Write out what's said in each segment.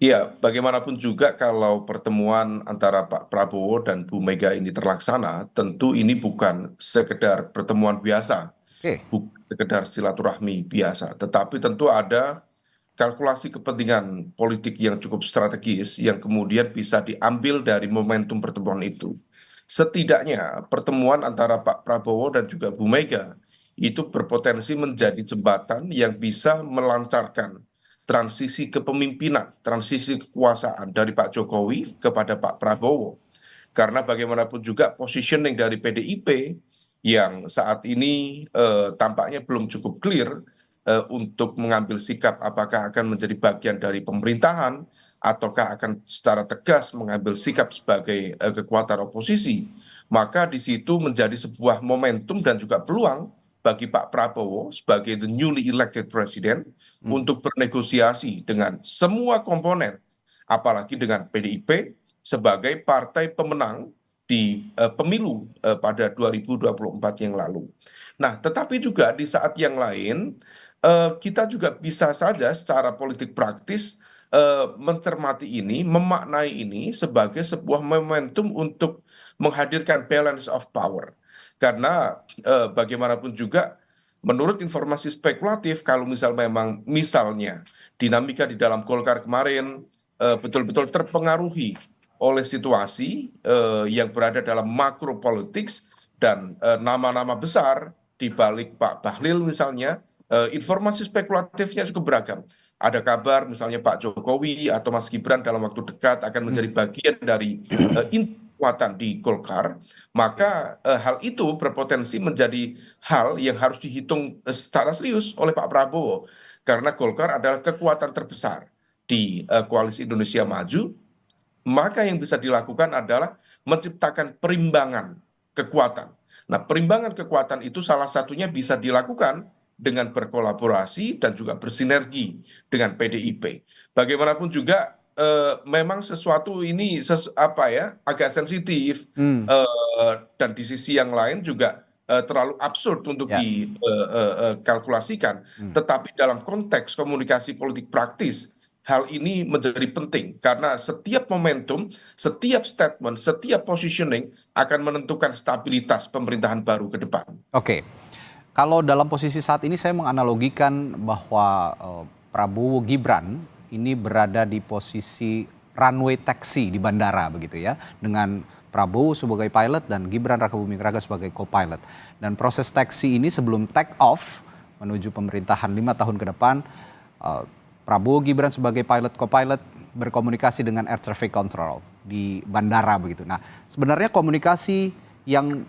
Ya, bagaimanapun juga kalau pertemuan antara Pak Prabowo dan Bu Mega ini terlaksana, tentu ini bukan sekedar pertemuan biasa, Oke, bukan sekedar silaturahmi biasa, tetapi tentu ada kalkulasi kepentingan politik yang cukup strategis yang kemudian bisa diambil dari momentum pertemuan itu. Setidaknya pertemuan antara Pak Prabowo dan juga Bu Mega itu berpotensi menjadi jembatan yang bisa melancarkan transisi kepemimpinan, transisi kekuasaan dari Pak Jokowi kepada Pak Prabowo. Karena bagaimanapun juga positioning dari PDIP yang saat ini tampaknya belum cukup clear untuk mengambil sikap apakah akan menjadi bagian dari pemerintahan ataukah akan secara tegas mengambil sikap sebagai kekuatan oposisi, maka di situ menjadi sebuah momentum dan juga peluang bagi Pak Prabowo sebagai the newly elected president hmm, untuk bernegosiasi dengan semua komponen, apalagi dengan PDIP sebagai partai pemenang di pemilu pada 2024 yang lalu. Nah, tetapi juga di saat yang lain kita juga bisa saja secara politik praktis mencermati ini, memaknai ini sebagai sebuah momentum untuk menghadirkan balance of power. Karena bagaimanapun juga menurut informasi spekulatif kalau misalnya dinamika di dalam Golkar kemarin betul-betul terpengaruhi oleh situasi yang berada dalam makro politics dan nama-nama besar di balik Pak Bahlil misalnya, informasi spekulatifnya cukup beragam. Ada kabar misalnya Pak Jokowi atau Mas Gibran dalam waktu dekat akan menjadi hmm, bagian dari inti kekuatan di Golkar, oke, maka hal itu berpotensi menjadi hal yang harus dihitung secara serius oleh Pak Prabowo. Karena Golkar adalah kekuatan terbesar di Koalisi Indonesia Maju, maka yang bisa dilakukan adalah menciptakan perimbangan kekuatan. Nah, perimbangan kekuatan itu salah satunya bisa dilakukan dengan berkolaborasi dan juga bersinergi dengan PDIP. Bagaimanapun juga memang sesuatu ini apa ya agak sensitif hmm, dan di sisi yang lain juga terlalu absurd untuk ya, dikalkulasikan. hmm. Tetapi dalam konteks komunikasi politik praktis, hal ini menjadi penting karena setiap momentum, setiap statement, setiap positioning akan menentukan stabilitas pemerintahan baru ke depan. Oke. Kalau dalam posisi saat ini saya menganalogikan bahwa Prabowo Gibran ini berada di posisi runway taxi di bandara begitu ya, dengan Prabowo sebagai pilot dan Gibran Rakabuming Raka sebagai co-pilot. Dan proses taxi ini sebelum take off menuju pemerintahan 5 tahun ke depan, eh, Prabowo Gibran sebagai pilot co-pilot berkomunikasi dengan air traffic control di bandara begitu. Nah, sebenarnya komunikasi yang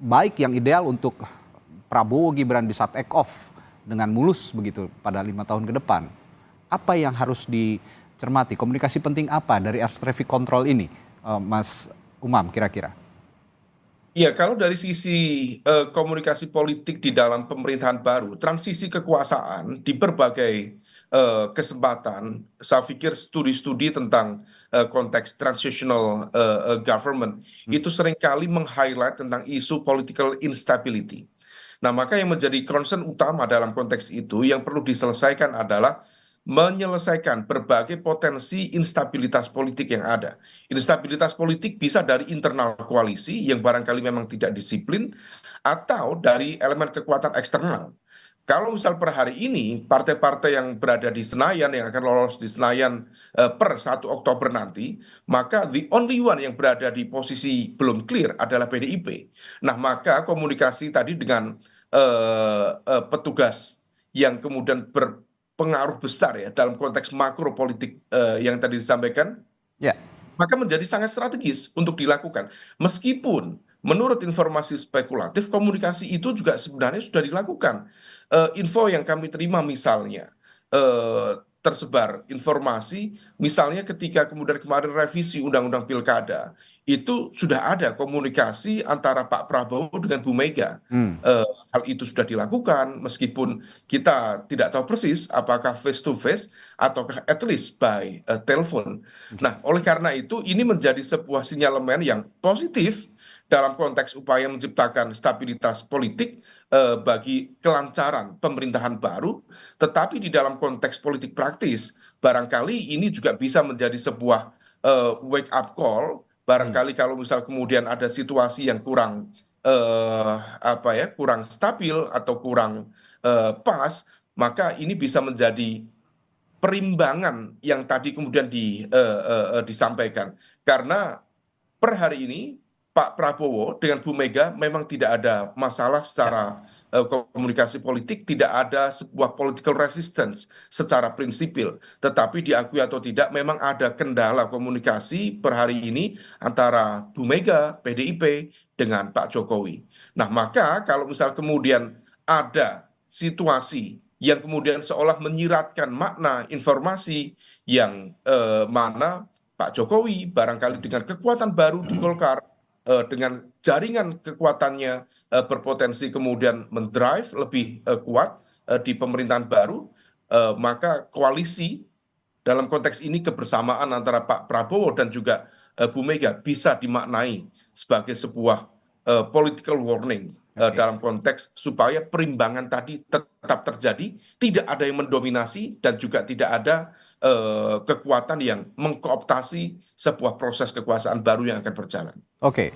baik, yang ideal untuk Prabowo Gibran bisa take off dengan mulus begitu pada 5 tahun ke depan. Apa yang harus dicermati? Komunikasi penting apa dari air traffic control ini, Mas Umam kira-kira? Iya, kalau dari sisi komunikasi politik di dalam pemerintahan baru, transisi kekuasaan di berbagai kesempatan, saya pikir studi-studi tentang konteks transitional government Hmm, itu seringkali meng-highlight tentang isu political instability. Nah, maka yang menjadi concern utama dalam konteks itu yang perlu diselesaikan adalah menyelesaikan berbagai potensi instabilitas politik yang ada. Instabilitas politik bisa dari internal koalisi yang barangkali memang tidak disiplin atau dari elemen kekuatan eksternal. Kalau misal per hari ini partai-partai yang berada di Senayan yang akan lolos di Senayan per 1 Oktober nanti, maka the only one yang berada di posisi belum clear adalah PDIP. Nah, maka komunikasi tadi dengan petugas yang kemudian berpengaruh besar ya dalam konteks makro politik yang tadi disampaikan, ya, maka menjadi sangat strategis untuk dilakukan. Meskipun menurut informasi spekulatif, komunikasi itu juga sebenarnya sudah dilakukan. Info yang kami terima misalnya, tersebar informasi, misalnya ketika kemudian kemarin revisi Undang-Undang Pilkada, itu sudah ada komunikasi antara Pak Prabowo dengan Bu Mega. hmm, Hal itu sudah dilakukan, meskipun kita tidak tahu persis apakah face to face ataukah at least by telepon. oke. Nah, oleh karena itu, ini menjadi sebuah sinyalemen yang positif dalam konteks upaya menciptakan stabilitas politik bagi kelancaran pemerintahan baru, tetapi di dalam konteks politik praktis, barangkali ini juga bisa menjadi sebuah wake up call. Hmm. Barangkali kalau misal kemudian ada situasi yang kurang apa ya, kurang stabil atau kurang pas, maka ini bisa menjadi perimbangan yang tadi kemudian disampaikan. Karena per hari ini Pak Prabowo dengan Bu Mega memang tidak ada masalah Ya, secara komunikasi politik, tidak ada sebuah political resistance secara prinsipil. Tetapi diakui atau tidak, memang ada kendala komunikasi per hari ini antara Bu Mega, PDIP, dengan Pak Jokowi. Nah, maka kalau misal kemudian ada situasi yang kemudian seolah menyiratkan makna informasi yang mana Pak Jokowi barangkali dengan kekuatan baru di Golkar, dengan jaringan kekuatannya berpotensi kemudian mendrive lebih kuat di pemerintahan baru, maka koalisi dalam konteks ini kebersamaan antara Pak Prabowo dan juga Bu Mega bisa dimaknai sebagai sebuah political warning oke. dalam konteks supaya perimbangan tadi tetap terjadi, tidak ada yang mendominasi dan juga tidak ada kekuatan yang mengkooptasi sebuah proses kekuasaan baru yang akan berjalan. Oke.